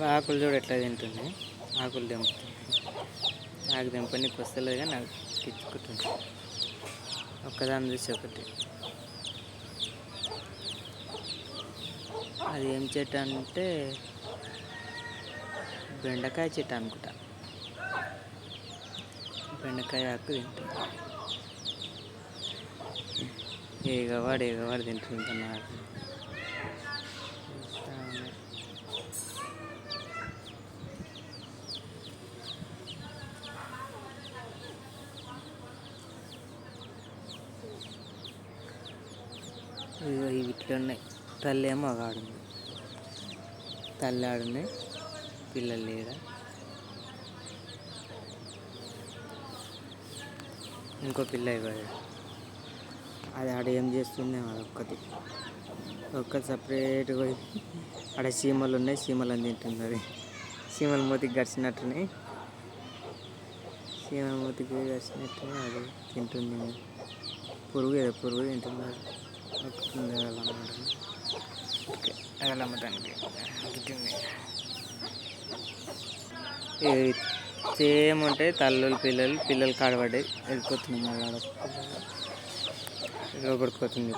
ఆకులు చూడు ఎట్లా తింటుంది. ఆకులు తెంపుతుంది. నాకు తెంపనీకి వస్తలేదు కానీ నాకు తెచ్చుకుంటుంది. ఒక్కదాన్ని చూసి ఒకటి. అది ఏం చెట్టు అంటే బెండకాయ చెట్టు అనుకుంటా. బెండకాయ ఆకు తింటుంది. ఎగవాడు తింటుంది. నాకు ఇవి ఇట్లా ఉన్నాయి. తల్లి ఏమో ఆడుంది. తల్లి ఆడున్నాయి, పిల్లలు లేరా. ఇంకో పిల్ల ఇవ్వడు. అది ఆడ ఏం చేస్తుంది ఒక్కటి సపరేట్గా పోయి ఆడ చీమలు ఉన్నాయి, చీమలని తింటుంది. అది చీమల మూతికి గడిచినట్టున్నాయి. చీమల మూతికి గడిచినట్టుగా అది తింటుంది. పురుగు తింటుంది. అమ్మటానికి సేమ్ ఉంటాయి. తల్లులు పిల్లలు కాడబడ్డాయి. వెళ్ళిపోతున్నాయి. మళ్ళీ కొడుకుపోతుంది.